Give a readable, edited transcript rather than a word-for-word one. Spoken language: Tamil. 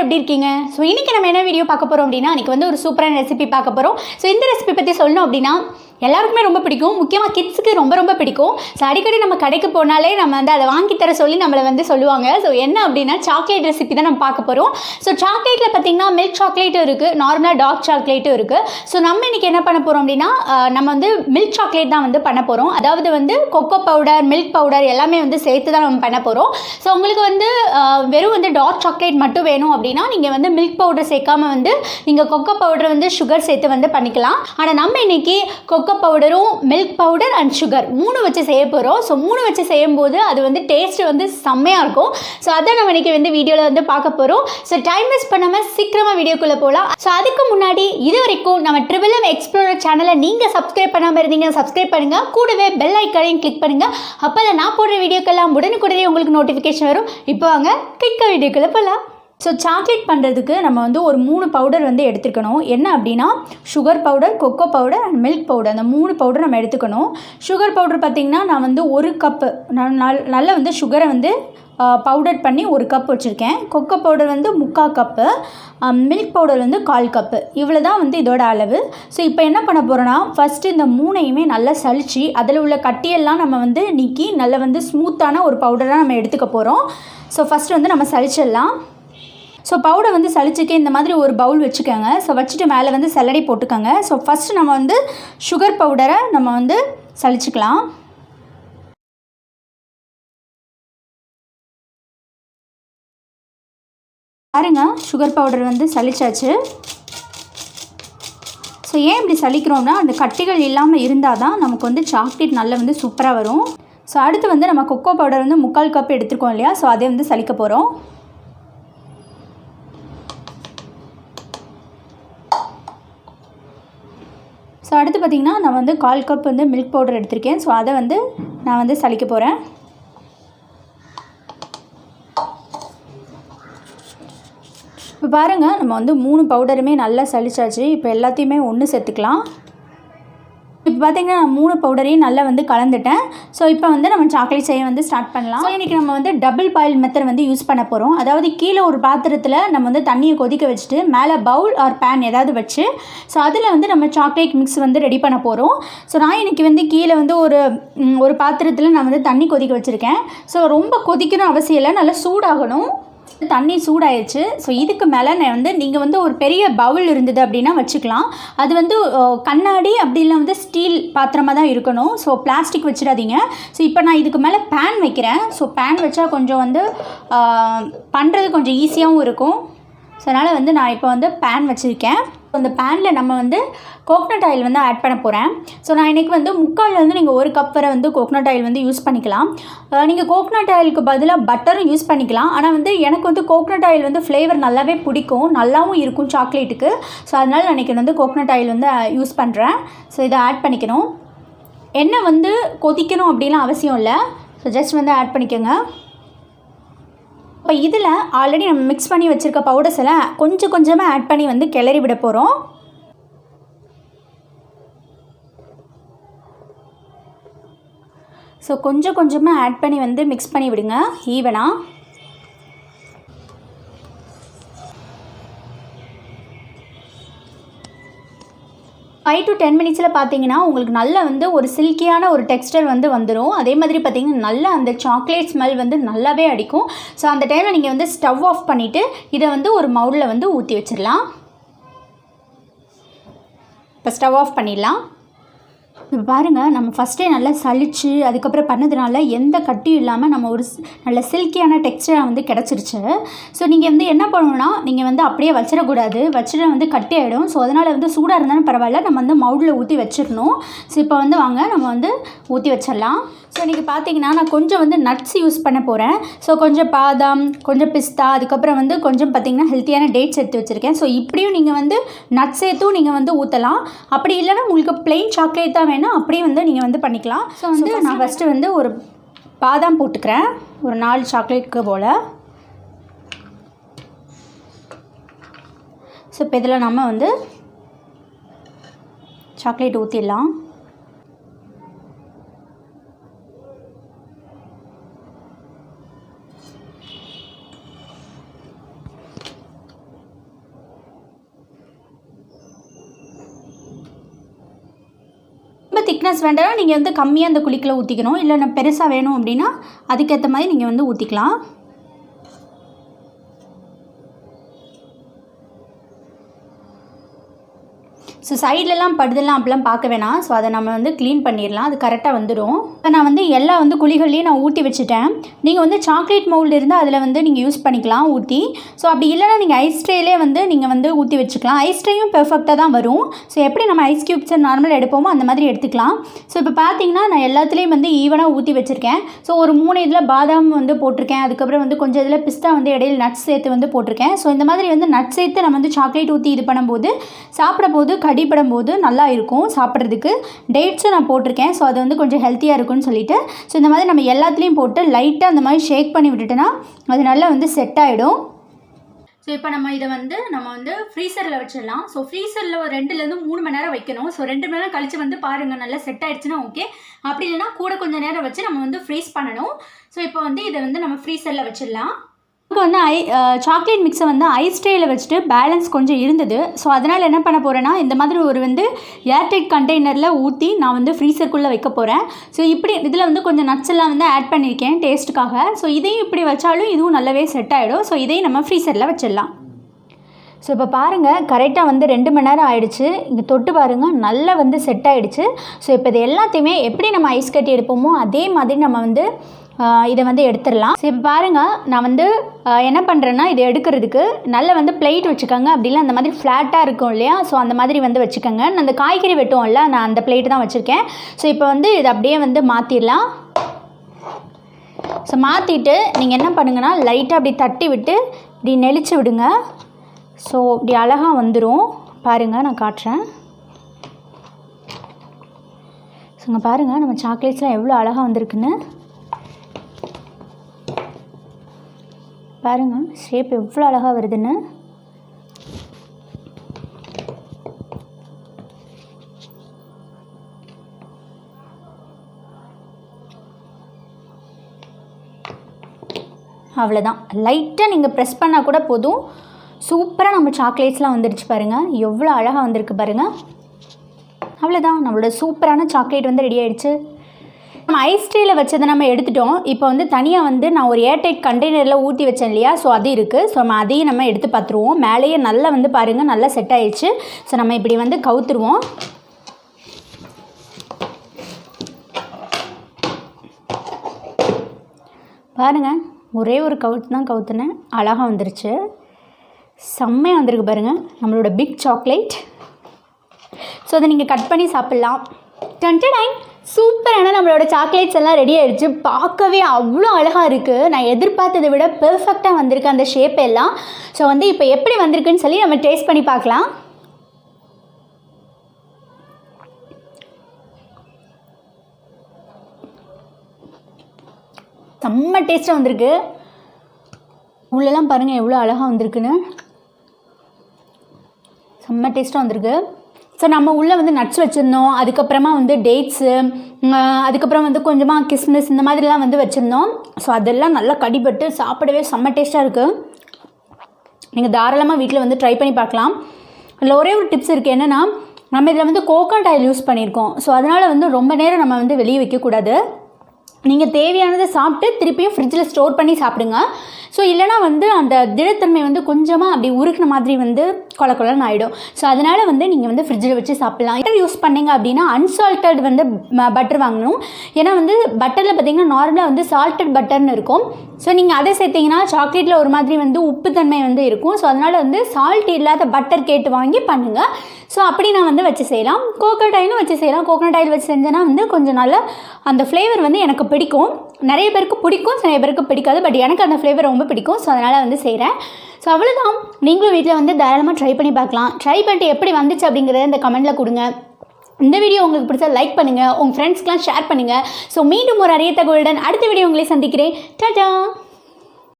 எல்லாரும் எப்படி இருக்கீங்க? ஸோ இன்றைக்கி நம்ம என்ன வீடியோ பார்க்க போகிறோம் அப்படின்னா, இன்றைக்கி வந்து ஒரு சூப்பரான ரெசிபி பார்க்க போகிறோம். ஸோ இந்த ரெசிபி பற்றி சொல்லணும் அப்படின்னா எல்லாருக்குமே ரொம்ப பிடிக்கும், முக்கியமாக கிட்ஸுக்கு ரொம்ப ரொம்ப பிடிக்கும். ஸோ அடிக்கடி நம்ம கடைக்கு போனாலே நம்ம வந்து அதை வாங்கி தர சொல்லி நம்மளை வந்து சொல்லுவாங்க. ஸோ என்ன அப்படின்னா சாக்லேட் ரெசிபி தான் நம்ம பார்க்க போகிறோம். ஸோ சாக்லேட்டில் பார்த்திங்கன்னா மில்க் சாக்லேட்டும் இருக்குது, நார்மலாக டார்க் சாக்லேட்டும் இருக்குது. ஸோ நம்ம இன்றைக்கி என்ன பண்ண போகிறோம் அப்படின்னா நம்ம வந்து மில்க் சாக்லேட் தான் வந்து பண்ண போகிறோம். அதாவது வந்து கொக்கோ பவுடர், மில்க் பவுடர் எல்லாமே வந்து சேர்த்து தான் நம்ம பண்ண போகிறோம். ஸோ உங்களுக்கு வந்து வெறும் வந்து டார்க் சாக்லேட் மட்டும் வேணும் அப்படின்னா நீங்கள் வந்து மில்க் பவுடர் சேர்க்காமல் வந்து நீங்கள் கொக்கோ பவுடர் வந்து சுகர் சேர்த்து வந்து பண்ணிக்கலாம். ஆனால் நம்ம இன்றைக்கி கொக்கோ பவுடரும் மில்க் பவுடர் அண்ட் சுகர் 3 வச்சு செய்ய போகிறோம். ஸோ 3 வச்சு செய்யும்போது அது வந்து டேஸ்ட் வந்து செம்மையாக இருக்கும். ஸோ அதை நம்ம இன்றைக்கி வந்து வீடியோவில் வந்து பார்க்க போகிறோம். ஸோ டைம் வேஸ்ட் பண்ணாமல் சீக்கிரமாக வீடியோக்குள்ளே போகலாம். ஸோ அதுக்கு முன்னாடி இது வரைக்கும் நம்ம ட்ரிபிள் எம் எக்ஸ்ப்ளோரர் சேனலை நீங்கள் சப்ஸ்கிரைப் பண்ணாமல் இருந்தீங்கன்னா சப்ஸ்கிரைப் பண்ணுங்கள், கூடவே பெல் ஐக்கானையும் கிளிக் பண்ணுங்கள். அப்போ தான் நான் போடுற வீடியோக்கெல்லாம் உடனுக்குடனே உங்களுக்கு நோட்டிஃபிகேஷன் வரும். இப்போ வாங்க குயிக்காக வீடியோக்குள்ளே போகலாம். ஸோ சாக்லேட் பண்ணுறதுக்கு நம்ம வந்து ஒரு 3 பவுடர் வந்து எடுத்துக்கணும். என்ன அப்படின்னா sugar powder, cocoa powder and milk powder, அந்த 3 பவுடர் நம்ம எடுத்துக்கணும். சுகர் பவுடர் பார்த்திங்கன்னா நான் வந்து 1 கப்பு நல்லா வந்து சுகரை வந்து பவுடர் பண்ணி 1 கப் வச்சுருக்கேன். கொக்கோ பவுடர் வந்து 3/4 கப்பு, மில்க் பவுடர் வந்து 1/4 கப்பு. இவ்வளோ தான் வந்து இதோட அளவு. ஸோ இப்போ என்ன பண்ண போகிறோன்னா ஃபஸ்ட்டு இந்த 3ஐயுமே நல்லா சலிச்சு அதில் உள்ள கட்டியெல்லாம் நம்ம வந்து நீக்கி நல்லா வந்து ஸ்மூத்தான ஒரு பவுடராக நம்ம எடுத்துக்க போகிறோம். ஸோ ஃபஸ்ட்டு வந்து நம்ம சலிச்சிடலாம். ஸோ பவுடர் வந்து சளிச்சுக்க இந்த மாதிரி ஒரு பவுல் வச்சுக்கோங்க. ஸோ வச்சுட்டு மேலே வந்து சல்லடை போட்டுக்கோங்க. ஸோ ஃபஸ்ட்டு நம்ம வந்து சுகர் பவுடரை நம்ம வந்து சளிச்சுக்கலாம். பாருங்க, சுகர் பவுடர் வந்து சளிச்சாச்சு. ஸோ ஏன் இப்படி சலிக்கிறோம்னா அந்த கட்டிகள் இல்லாமல் இருந்தால் தான் நமக்கு வந்து சாக்லேட் நல்லா வந்து சூப்பராக வரும். ஸோ அடுத்து வந்து நம்ம கொக்கோ பவுடர் வந்து 3/4 கப் எடுத்துருக்கோம் இல்லையா, ஸோ அதை வந்து சலிக்க போகிறோம். ஸோ அடுத்து பார்த்திங்கன்னா நான் வந்து 1/4 கப் வந்து மில்க் பவுடர் எடுத்திருக்கேன். ஸோ அதை வந்து நான் வந்து சலிக்க போகிறேன். இப்போ பாருங்கள், நம்ம வந்து 3 பவுடருமே நல்லா சலிச்சாச்சு. இப்போ எல்லாத்தையுமே ஒன்று சேர்த்துக்கலாம். இப்போ பார்த்திங்கன்னா நான் 3 பவுடரையும் நல்லா வந்து கலந்துட்டேன். ஸோ இப்போ வந்து நம்ம சாக்லேட் செய்ய வந்து ஸ்டார்ட் பண்ணலாம். ஸோ இன்றைக்கி நம்ம வந்து டபுள் பாயில் மெத்தட் வந்து யூஸ் பண்ண போகிறோம். அதாவது கீழே ஒரு பாத்திரத்தில் நம்ம வந்து தண்ணியை கொதிக்க வச்சுட்டு மேலே பவுல் ஆர் பேன் ஏதாவது வச்சு ஸோ அதில் வந்து நம்ம சாக்லேட் மிக்ஸ் வந்து ரெடி பண்ண போகிறோம். ஸோ நான் இன்றைக்கி வந்து கீழே வந்து ஒரு பாத்திரத்தில் நான் வந்து தண்ணி கொதிக்க வச்சுருக்கேன். ஸோ ரொம்ப கொதிக்கணும் அவசியம் இல்லை, நல்லா சூடாகணும். தண்ணி சூடாயிடுச்சு. ஸோ இதுக்கு மேலே நான் வந்து நீங்கள் வந்து ஒரு பெரிய பவுல் இருந்தது அப்படின்னா வச்சுக்கலாம். அது வந்து கண்ணாடி அப்படி இல்லை வந்து ஸ்டீல் பாத்திரமாக தான் இருக்கணும். ஸோ பிளாஸ்டிக் வச்சிடாதீங்க. ஸோ இப்போ நான் இதுக்கு மேலே பேன் வைக்கிறேன். ஸோ பேன் வச்சா கொஞ்சம் வந்து பண்ணுறது கொஞ்சம் ஈஸியாகவும் இருக்கும். ஸோ அதனால் வந்து நான் இப்போ வந்து பேன் வச்சுருக்கேன். அந்த பேனில் நம்ம வந்து கோகனட் ஆயில் வந்து ஆட் பண்ண போகிறேன். ஸோ நான் இன்றைக்கி வந்து 3/4 வந்து நீங்கள் 1 கப் வரை வந்து கோகனட் ஆயில் வந்து யூஸ் பண்ணிக்கலாம். நீங்கள் கோகனட் ஆயிலுக்கு பதிலாக பட்டரும் யூஸ் பண்ணிக்கலாம். ஆனால் வந்து எனக்கு வந்து கோகனட் ஆயில் வந்து ஃப்ளேவர் நல்லாவே பிடிக்கும், நல்லாவும் இருக்கும் சாக்லேட்டுக்கு. ஸோ அதனால் நான் இன்றைக்கி வந்து கோகனட் ஆயில் வந்து யூஸ் பண்ணுறேன். ஸோ இதை ஆட் பண்ணிக்கணும். எண்ணெய் வந்து கொதிக்கணும் அப்படின்லாம் அவசியம் இல்லை. ஸோ ஜஸ்ட் வந்து ஆட் பண்ணிக்கோங்க. இப்போ இதில் ஆல்ரெடி நம்ம மிக்ஸ் பண்ணி வச்சுருக்க பவுடர்ஸ் எல்லாம் கொஞ்சம் கொஞ்சமாக ஆட் பண்ணி வந்து கிளறி விட போகிறோம். ஸோ கொஞ்சம் கொஞ்சமாக ஆட் பண்ணி வந்து மிக்ஸ் பண்ணி விடுங்க ஈவனாக. ஃபைவ் டு 10 மினிட்ஸில் பார்த்தீங்கன்னா உங்களுக்கு நல்ல வந்து ஒரு சில்கியான ஒரு டெக்ஸ்டர் வந்து வந்துடும். அதே மாதிரி பார்த்திங்கன்னா நல்லா அந்த சாக்லேட் ஸ்மெல் வந்து நல்லாவே அடிக்கும். ஸோ அந்த டைமில் நீங்கள் வந்து ஸ்டவ் ஆஃப் பண்ணிவிட்டு இதை வந்து ஒரு மவுலில் வந்து ஊற்றி வச்சிடலாம். இப்போ ஸ்டவ் ஆஃப் பண்ணிடலாம். இப்போ பாருங்கள், நம்ம ஃபஸ்ட்டே நல்லா சலிச்சு அதுக்கப்புறம் பண்ணதுனால எந்த கட்டியும் இல்லாமல் நம்ம ஒரு நல்ல சில்கியான டெக்ஸ்டராக வந்து கிடச்சிருச்சு. ஸோ நீங்கள் வந்து என்ன பண்ணணுன்னா நீங்கள் வந்து அப்படியே வச்சிடக்கூடாது, வச்சுட்டு வந்து கட்டி ஆகிடும். ஸோ அதனால் வந்து சூடாக இருந்தாலும் பரவாயில்ல, நம்ம வந்து மவுலில் ஊற்றி வச்சிடணும். ஸோ இப்போ வந்து வாங்க நம்ம வந்து ஊற்றி வச்சிடலாம். ஸோ இன்றைக்கி பார்த்தீங்கன்னா நான் கொஞ்சம் வந்து நட்ஸ் யூஸ் பண்ண போகிறேன். ஸோ கொஞ்சம் பாதாம், கொஞ்சம் பிஸ்தா, அதுக்கப்புறம் வந்து கொஞ்சம் பார்த்திங்கன்னா ஹெல்த்தியான டேட்ஸ் எடுத்து வச்சுருக்கேன். ஸோ இப்படியும் நீங்கள் வந்து நட்ஸ் சேர்த்தும் நீங்கள் வந்து ஊற்றலாம். அப்படி இல்லைன்னா உங்களுக்கு பிளெயின் சாக்லேட் தான் வேணும், அப்படியே வந்து நீங்கள் வந்து பண்ணிக்கலாம். ஸோ வந்து நான் ஃபஸ்ட்டு வந்து ஒரு பாதாம் போட்டுக்கிறேன், ஒரு 4 சாக்லேட்டுக்கு போல். ஸோ இப்போ இதில் நம்ம வந்து சாக்லேட் ஊற்றிடலாம். திக்னஸ் வேண்டாம், நீங்கள் வந்து கம்மியாக அந்த குழிக்குள்ள ஊற்றிக்கணும். இல்லை நான் பெருசாக வேணும் அப்படின்னா அதுக்கேற்ற மாதிரி நீங்கள் வந்து ஊற்றிக்கலாம். ஸோ சைட்லலாம் படுதெல்லாம் அப்படிலாம் பார்க்க வேணாம். ஸோ அதை நம்ம வந்து க்ளீன் பண்ணிடலாம், அது கரெக்டாக வந்துடும். இப்போ நான் வந்து எல்லா வந்து குழிகள்லையும் நான் ஊற்றி வச்சுட்டேன். நீங்கள் வந்து சாக்லேட் மவுல்டு இருந்தால் அதில் வந்து நீங்கள் யூஸ் பண்ணிக்கலாம் ஊற்றி. ஸோ அப்படி இல்லைனா நீங்கள் ஐஸ் ட்ரேலே வந்து நீங்கள் வந்து ஊற்றி வச்சுக்கலாம். ஐஸ் ட்ரேயும் பெர்ஃபெக்டாக தான் வரும். ஸோ எப்படி நம்ம ஐஸ் க்யூப்ஸை நார்மலாக எடுப்போமோ அந்த மாதிரி எடுத்துக்கலாம். ஸோ இப்போ பார்த்தீங்கன்னா நான் எல்லாத்துலேயும் வந்து ஈவனாக ஊற்றி வச்சுருக்கேன். ஸோ ஒரு 3 இதில் பாதாம் வந்து போட்டிருக்கேன். அதுக்கப்புறம் வந்து கொஞ்சம் இதில் பிஸ்தா வந்து இடையில் நட்ஸ் சேர்த்து வந்து போட்டிருக்கேன். ஸோ இந்த மாதிரி வந்து நட்ஸ் சேர்த்து நம்ம வந்து சாக்லேட் ஊற்றி இது பண்ணும்போது சாப்பிடும்போது கடிப்படும் போது நல்லா இருக்கும் சாப்பிட்றதுக்கு. டேட்ஸும் நான் போட்டிருக்கேன். ஸோ அது வந்து கொஞ்சம் ஹெல்த்தியாக இருக்கும்னு சொல்லிட்டு ஸோ இந்த மாதிரி நம்ம எல்லாத்துலேயும் போட்டு லைட்டாக அந்த மாதிரி ஷேக் பண்ணி விட்டுட்டோன்னா அது நல்லா வந்து செட் ஆகிடும். ஸோ இப்போ நம்ம இதை வந்து ஃப்ரீசரில் வச்சிடலாம். ஸோ ஃப்ரீசரில் ஒரு 2லேருந்து 3 மணி நேரம் வைக்கணும். ஸோ 2 மணி நேரம் கழித்து வந்து பாருங்கள் நல்லா செட் ஆகிடுச்சுன்னா ஓகே. அப்படி இல்லைனா கூட கொஞ்சம் நேரம் வச்சு நம்ம வந்து ஃப்ரீஸ் பண்ணணும். ஸோ இப்போ வந்து இதை வந்து நம்ம ஃப்ரீசரில் வச்சிடலாம். இப்போ வந்து சாக்லேட் மிக்ஸை வந்து ஐஸ் ட்ரேயில் வச்சுட்டு பேலன்ஸ் கொஞ்சம் இருந்தது. ஸோ அதனால் என்ன பண்ண போகிறேன்னா இந்த மாதிரி ஒரு வந்து ஏர்டைட் கண்டெய்னரில் ஊற்றி நான் வந்து ஃப்ரீசருக்குள்ளே வைக்க போகிறேன். ஸோ இப்படி இதில் வந்து கொஞ்சம் நட்ஸ் எல்லாம் வந்து ஆட் பண்ணியிருக்கேன் டேஸ்ட்டுக்காக. ஸோ இதையும் இப்படி வச்சாலும் இதுவும் நல்லாவே செட் ஆகிடும். ஸோ இதையும் நம்ம ஃப்ரீசரில் வச்சிடலாம். ஸோ இப்போ பாருங்கள் கரெக்டாக வந்து 2 மணி நேரம் ஆகிடுச்சு. இங்கே தொட்டு பாருங்கள் நல்லா வந்து செட் ஆகிடுச்சு. ஸோ இப்போ இது எல்லாத்தையுமே எப்படி நம்ம ஐஸ் கட்டி எடுப்போமோ அதே மாதிரி நம்ம வந்து இதை வந்து எடுத்துடலாம். ஸோ இப்போ பாருங்கள் நான் வந்து என்ன பண்ணுறேன்னா இதை எடுக்கிறதுக்கு நல்ல வந்து பிளேட் வச்சுக்கோங்க. அப்படிலாம் அந்த மாதிரி ஃப்ளாட்டாக இருக்கும் இல்லையா, ஸோ அந்த மாதிரி வந்து வச்சுக்கோங்க. நான் அந்த காய்கறி வெட்டுவோம்ல நான் அந்த பிளேட்டு தான் வச்சுருக்கேன். ஸோ இப்போ வந்து இதை அப்படியே வந்து மாற்றிடலாம். ஸோ மாற்றிட்டு நீங்கள் என்ன பண்ணுங்கன்னா லைட்டாக அப்படி தட்டி விட்டு இப்படி நெளிச்சு விடுங்க. ஸோ இப்படி அழகாக வந்துடும். பாருங்கள் நான் காட்டுறேன். ஸோ இங்கே பாருங்கள் நம்ம சாக்லேட்ஸ்லாம் எவ்வளோ அழகாக வந்திருக்குன்னு பாருங்கள். ஷேப் எவ்வளோ அழகாக வருதுன்னு. அவ்வளோதான். லைட்டாக நீங்கள் ப்ரெஸ் பண்ணால் கூட போதும். சூப்பராக நம்ம சாக்லேட்ஸ்லாம் வந்துடுச்சு பாருங்கள். எவ்வளோ அழகாக வந்திருக்கு பாருங்கள். அவ்வளோதான், நம்மளோட சூப்பரான சாக்லேட் வந்து ரெடி ஆகிடுச்சு. நம்ம ஐஸ் ட்ரேயில் வச்சதை நம்ம எடுத்துட்டோம். இப்போ வந்து தனியாக வந்து நான் ஒரு ஏர்டைட் கண்டெய்னரில் ஊற்றி வச்சேன் இல்லையா, ஸோ அது இருக்குது. ஸோ நம்ம அதையும் நம்ம எடுத்து பார்த்துருவோம். மேலேயே நல்லா வந்து பாருங்கள் நல்லா செட் ஆகிடுச்சு. ஸோ நம்ம இப்படி வந்து கவுத்துருவோம். பாருங்கள் ஒரே ஒரு கவுத்து தான் கவுத்துனேன், அழகாக வந்துருச்சு. செம்மையாக வந்திருக்கு பாருங்கள் நம்மளோட பிக் சாக்லேட். ஸோ அதை நீங்கள் கட் பண்ணி சாப்பிட்லாம். டன்டடைன் சூப்பரான நம்மளோட சாக்லேட்ஸ் எல்லாம் ரெடி ஆகிடுச்சு. பார்க்கவே அவ்வளோ அழகாக இருக்குது. நான் எதிர்பார்த்ததை விட பெர்ஃபெக்டாக வந்திருக்கு அந்த ஷேப் எல்லாம். ஸோ வந்து இப்போ எப்படி வந்திருக்குன்னு சொல்லி நம்ம டேஸ்ட் பண்ணி பார்க்கலாம். செம்ம டேஸ்ட்டாக வந்திருக்கு. உள்ளெல்லாம் பாருங்கள் எவ்வளோ அழகாக வந்திருக்குன்னு. செம்ம டேஸ்ட்டாக வந்திருக்கு. ஸோ நம்ம உள்ளே வந்து நட்ஸ் வச்சுருந்தோம். அதுக்கப்புறமா வந்து டேட்ஸு, அதுக்கப்புறம் வந்து கொஞ்சமாக கிஸ்மிஸ் இந்த மாதிரிலாம் வந்து வச்சுருந்தோம். ஸோ அதெல்லாம் நல்லா கடிபட்டு சாப்பிடவே செம்ம டேஸ்ட்டாக இருக்குது. நீங்கள் தாராளமாக வீட்டில் வந்து ட்ரை பண்ணி பார்க்கலாம். அதில் ஒரே ஒரு டிப்ஸ் இருக்குது. என்னென்னா நம்ம இதில் வந்து கோகோனட் ஆயில் யூஸ் பண்ணியிருக்கோம். ஸோ அதனால் வந்து ரொம்ப நேரம் நம்ம வந்து வெளியே வைக்கக்கூடாது. நீங்கள் தேவையானதை சாப்பிட்டு திருப்பியும் ஃப்ரிட்ஜில் ஸ்டோர் பண்ணி சாப்பிடுங்க. ஸோ இல்லைனா வந்து அந்த திடத்தன்மை வந்து கொஞ்சமாக அப்படி உருக்கின மாதிரி வந்து கொலன்னு ஆகிடும். ஸோ அதனால் வந்து நீங்கள் வந்து ஃப்ரிட்ஜில் வச்சு சாப்பிட்லாம். பட்டர் யூஸ் பண்ணிங்க அப்படின்னா அன்சால்ட்டட் வந்து பட்டர் வாங்கணும். ஏன்னா வந்து பட்டரில் பார்த்திங்கன்னா நார்மலாக வந்து சால்ட்டட் பட்டர்னு இருக்கும். ஸோ நீங்கள் அதை சேர்த்திங்கன்னா சாக்லேட்டில் ஒரு மாதிரி வந்து உப்புத்தன்மை வந்து இருக்கும். ஸோ அதனால் வந்து சால்ட் இல்லாத பட்டர் கேட்டு வாங்கி பண்ணுங்கள். ஸோ அப்படி நான் வந்து வச்சு செய்யலாம். கோகோனட் ஆயிலும் வச்சு செய்யலாம். கோகோனட் ஆயில் வச்சு செஞ்சேன்னா வந்து கொஞ்சம் நல்லா அந்த ஃப்ளேவர் வந்து எனக்கு பிடிக்கும். நிறைய பேருக்கு பிடிக்கும், நிறைய பேருக்கு பிடிக்காது. பட் எனக்கு அந்த ஃப்ளேவர் ரொம்ப பிடிக்கும். ஸோ அதனால் வந்து செய்கிறேன். ஸோ அவ்வளோதான். நீங்களும் வீட்டில் வந்து தாராளமாக ட்ரை பண்ணி பார்க்கலாம். ட்ரை பண்ணிட்டு எப்படி வந்துச்சு அப்படிங்கிறத இந்த கமெண்ட்டில் கொடுங்க. இந்த வீடியோ உங்களுக்கு பிடிச்சா லைக் பண்ணுங்கள், உங்கள் ஃப்ரெண்ட்ஸ்க்கெலாம் ஷேர் பண்ணுங்கள். ஸோ மீண்டும் ஒரு அரிய தகவலுடன் அடுத்த வீடியோ உங்களை சந்திக்கிறேன். டாடா.